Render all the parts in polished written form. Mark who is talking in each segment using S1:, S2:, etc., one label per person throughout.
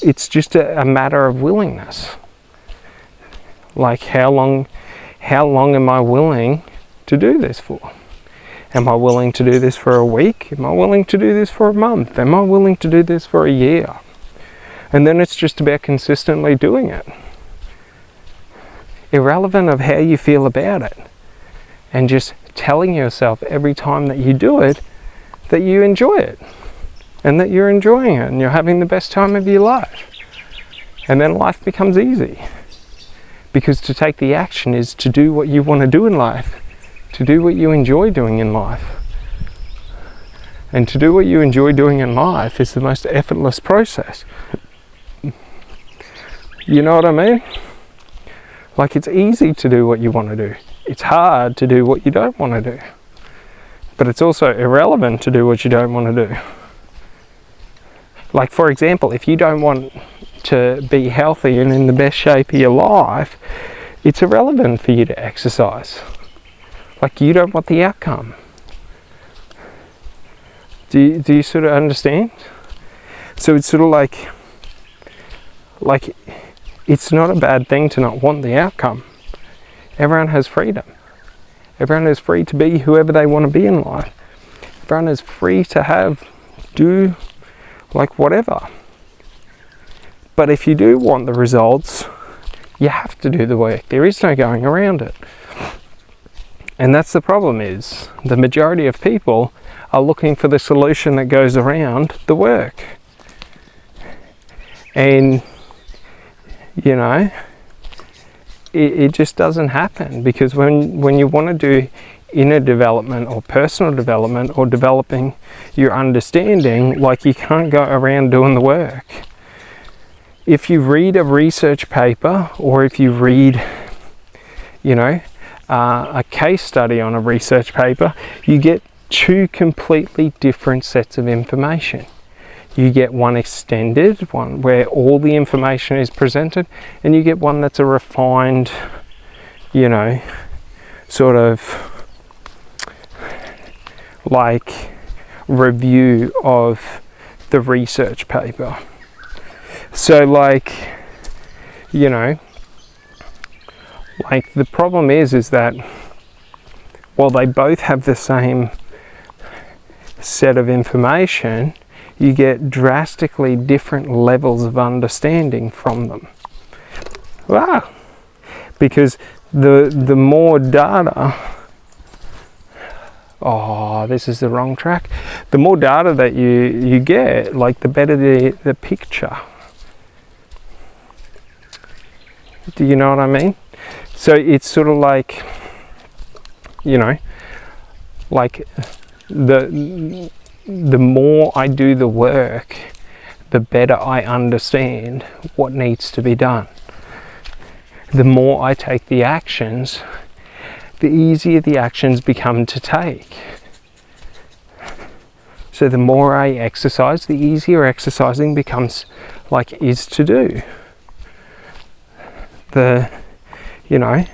S1: it's just a matter of willingness. Like, how long am I willing to do this for? Am I willing to do this for a week? Am I willing to do this for a month? Am I willing to do this for a year? And then it's just about consistently doing it, irrelevant of how you feel about it, and just telling yourself every time that you do it that you enjoy it, and that you're enjoying it, and you're having the best time of your life. And then life becomes easy, because to take the action is to do what you want to do in life, to do what you enjoy doing in life. And to do what you enjoy doing in life is the most effortless process. You know what I mean? Like, it's easy to do what you want to do. It's hard to do what you don't want to do. But it's also irrelevant to do what you don't want to do. Like, for example, if you don't want to be healthy and in the best shape of your life, it's irrelevant for you to exercise. Like, you don't want the outcome. Do you sort of understand? So it's sort of like it's not a bad thing to not want the outcome. Everyone has freedom. Everyone is free to be whoever they want to be in life. Everyone is free to do like whatever. But if you do want the results, you have to do the work. There is no going around it. And that's the problem, is the majority of people are looking for the solution that goes around the work. And, you know, it just doesn't happen, because when you want to do inner development or personal development or developing your understanding, like, you can't go around doing the work. If you read a research paper, or if you read, you know, a case study on a research paper, you get two completely different sets of information. You get one extended, one where all the information is presented, and you get one that's a refined, you know, sort of like review of the research paper. So, like, you know, like, the problem is that while they both have the same set of information, you get drastically different levels of understanding from them. Wow! Because the more data, this is the wrong track. The more data that you get, like, the better the picture. Do you know what I mean? So it's sort of like, you know, like, the more I do the work, the better I understand what needs to be done. The more I take the actions, the easier the actions become to take. So the more I exercise, the easier exercising becomes, like, is to do. You know,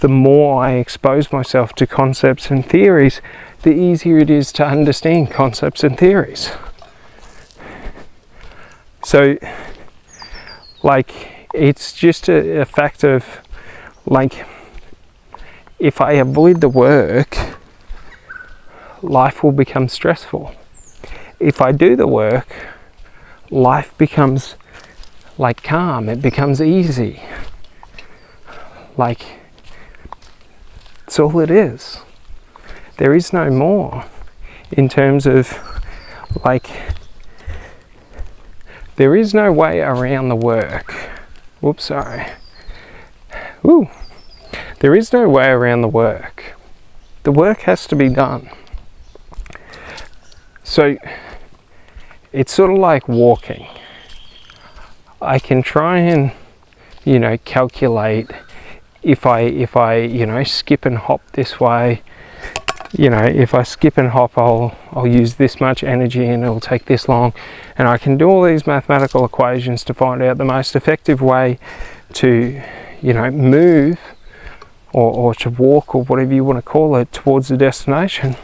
S1: the more I expose myself to concepts and theories, the easier it is to understand concepts and theories. So, like, it's just a fact of, like, if I avoid the work, life will become stressful. If I do the work, life becomes, like, calm. It becomes easy. Like, it's all it is. There is no more in terms of, like, there is no way around the work. Whoops, sorry. Ooh. There is no way around the work. The work has to be done. So it's sort of like walking. I can try and, you know, calculate if I, you know, skip and hop this way, you know, if I skip and hop, I'll use this much energy and it'll take this long. And I can do all these mathematical equations to find out the most effective way to, you know, move or to walk, or whatever you want to call it, towards the destination.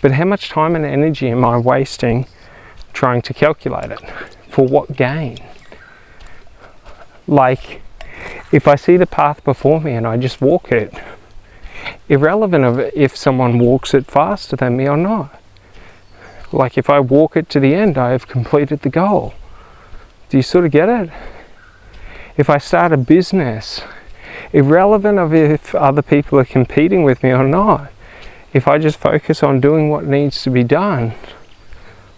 S1: But how much time and energy am I wasting trying to calculate it. For what gain? Like, if I see the path before me and I just walk it, irrelevant of if someone walks it faster than me or not. Like, if I walk it to the end, I have completed the goal. Do you sort of get it? If I start a business, irrelevant of if other people are competing with me or not, if I just focus on doing what needs to be done,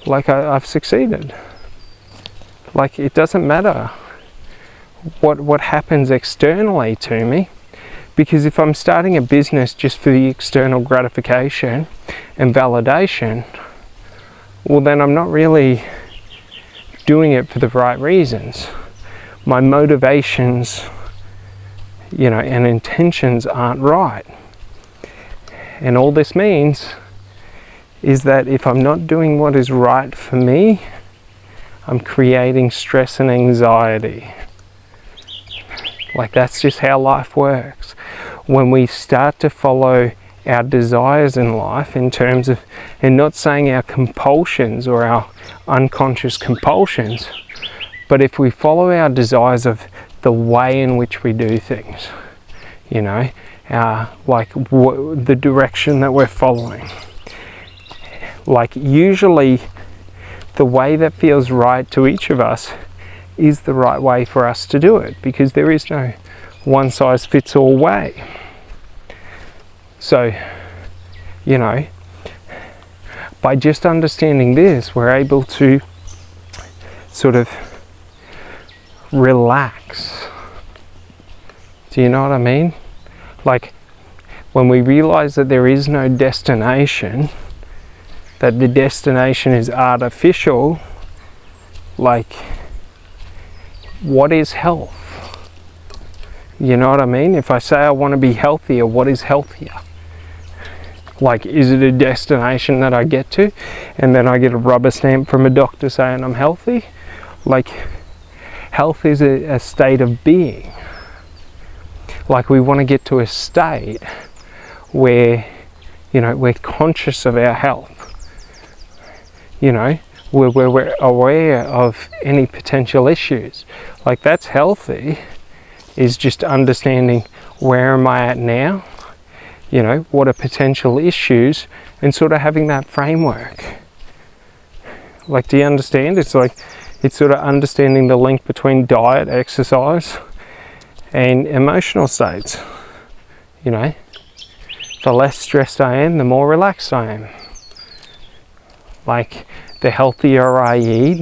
S1: like I've succeeded. Like, it doesn't matter what happens externally to me, because if I'm starting a business just for the external gratification and validation, well, then I'm not really doing it for the right reasons. My motivations, and intentions aren't right. And all this means is that if I'm not doing what is right for me, I'm creating stress and anxiety. Like, that's just how life works. When we start to follow our desires in life in terms of, and not saying our compulsions or our unconscious compulsions, but if we follow our desires of the way in which we do things, the direction that we're following. Like, usually the way that feels right to each of us is the right way for us to do it, because there is no one size fits all way. So, by just understanding this, we're able to sort of relax. Do you know what I mean? Like, when we realize that there is no destination, that the destination is artificial, like, what is health? You know what I mean? If I say I want to be healthier, what is healthier? Like, is it a destination that I get to and then I get a rubber stamp from a doctor saying I'm healthy? Like, health is a state of being. Like, we want to get to a state where, we're conscious of our health. Where we're aware of any potential issues. Like, that's healthy, is just understanding where am I at now, what are potential issues, and sort of having that framework. Like, do you understand? It's sort of understanding the link between diet, exercise, and emotional states. The less stressed I am, the more relaxed I am. Like, the healthier I eat,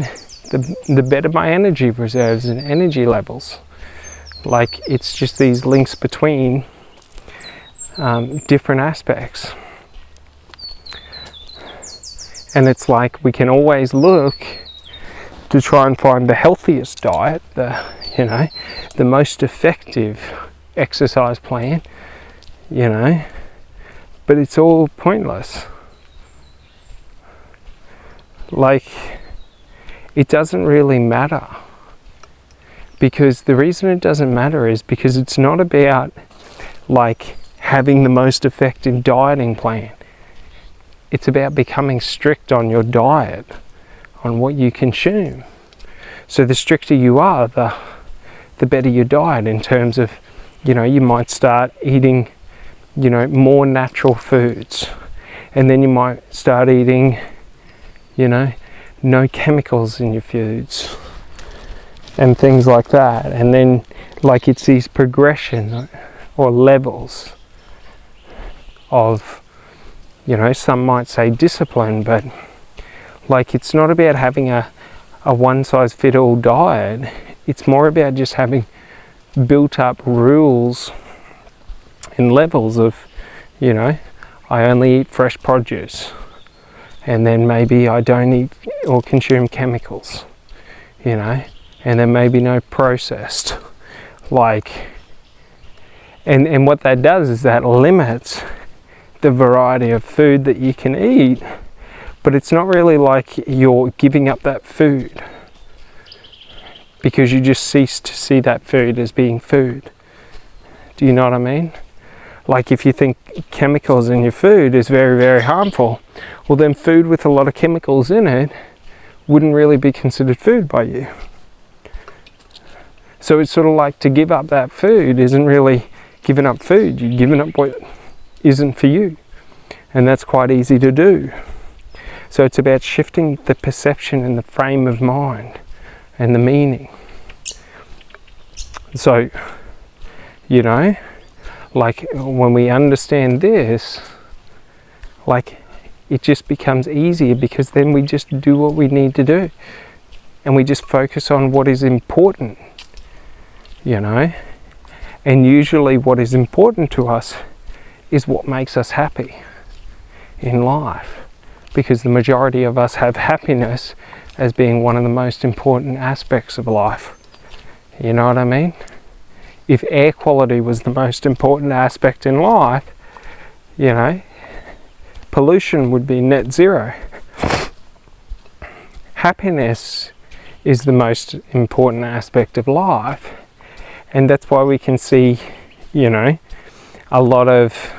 S1: the better my energy reserves and energy levels. Like, it's just these links between different aspects. And it's like we can always look to try and find the healthiest diet, the most effective exercise plan, but it's all pointless. Like, it doesn't really matter, because the reason it doesn't matter is because it's not about like having the most effective dieting plan. It's about becoming strict on your diet, on what you consume. So the stricter you are, the better your diet, in terms of, you might start eating, more natural foods, and then you might start eating, no chemicals in your foods and things like that. And then, like, it's these progression or levels of, some might say discipline, but like, it's not about having a one size fit all diet. It's more about just having built up rules and levels of, I only eat fresh produce, and then maybe I don't eat or consume chemicals, and then maybe no processed. Like, and what that does is that limits the variety of food that you can eat, but it's not really like you're giving up that food, because you just cease to see that food as being food. Do you know what I mean? Like, if you think chemicals in your food is very, very harmful, well, then food with a lot of chemicals in it wouldn't really be considered food by you. So it's sort of like, to give up that food isn't really giving up food. You're giving up what isn't for you. And that's quite easy to do. So it's about shifting the perception and the frame of mind and the meaning. So, you know, like when we understand this, like it just becomes easier, because then we just do what we need to do. And we just focus on what is important, you know. And usually what is important to us is what makes us happy in life. Because the majority of us have happiness as being one of the most important aspects of life. You know what I mean? If air quality was the most important aspect in life, you know, pollution would be net zero. Happiness is the most important aspect of life. And that's why we can see, you know, a lot of,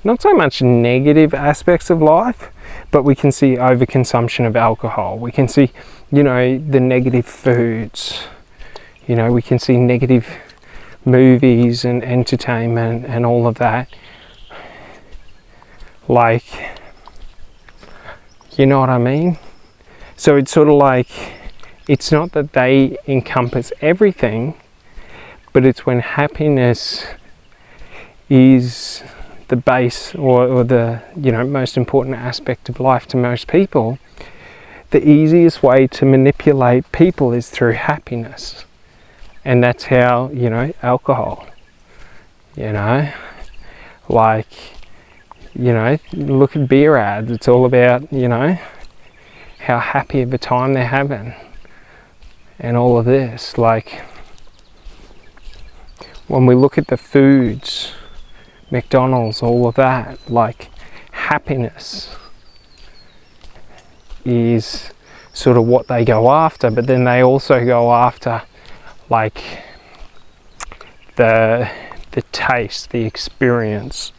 S1: not so much negative aspects of life, but we can see overconsumption of alcohol. We can see, you know, the negative foods. You know, we can see negative movies and entertainment and all of that. Like, you know what I mean? So it's sort of like, it's not that they encompass everything, but it's when happiness is the base or the, you know, most important aspect of life to most people, the easiest way to manipulate people is through happiness. And that's how, you know, alcohol, you know, like, you know, look at beer ads. It's all about, you know, how happy of a time they're having and all of this. Like, when we look at the foods, McDonald's, all of that, like, happiness is sort of what they go after, but then they also go after, like, the taste, the experience.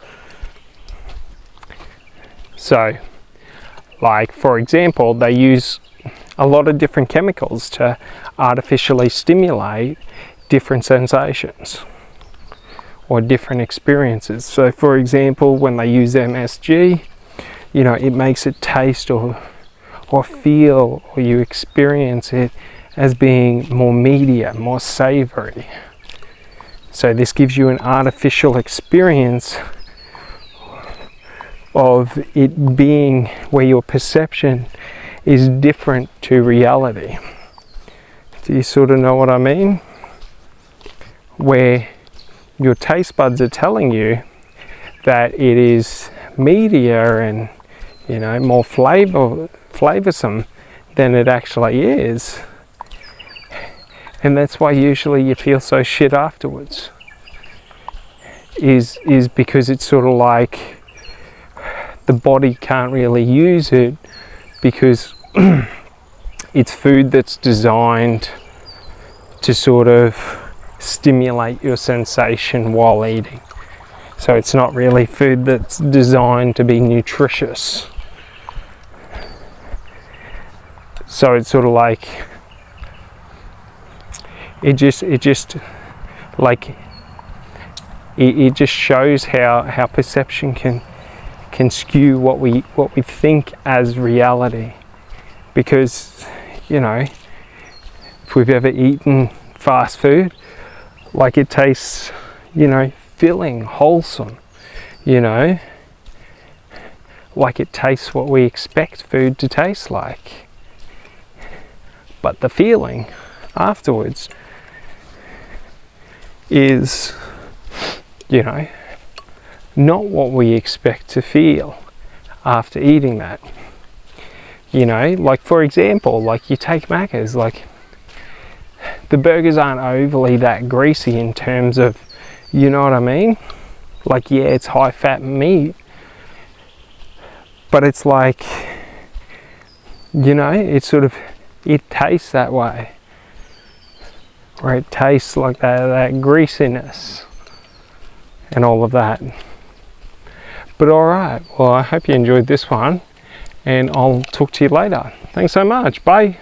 S1: So, like, for example, they use a lot of different chemicals to artificially stimulate different sensations or different experiences. So for example, when they use MSG, you know, it makes it taste or feel, or you experience it as being more meatier, more savory. So this gives you an artificial experience of it being where your perception is different to reality. Do you sort of know what I mean? Where your taste buds are telling you that it is meatier and, you know, more flavoursome than it actually is. And that's why usually you feel so shit afterwards. Is because it's sort of like the body can't really use it, because it's food that's designed to sort of stimulate your sensation while eating. So it's not really food that's designed to be nutritious. So it's sort of like, it just like, it just shows how perception can skew what we think as reality. Because, you know, if we've ever eaten fast food, like, it tastes, you know, filling, wholesome, you know, like it tastes what we expect food to taste like. But the feeling afterwards is, you know, not what we expect to feel after eating that. You know, like, for example, like, you take Macca's, like, the burgers aren't overly that greasy in terms of, you know what I mean? Like, yeah, it's high fat meat, but it's like, you know, it's sort of, it tastes that way, where it tastes like that greasiness and all of that. But alright, well, I hope you enjoyed this one, and I'll talk to you later. Thanks so much. Bye.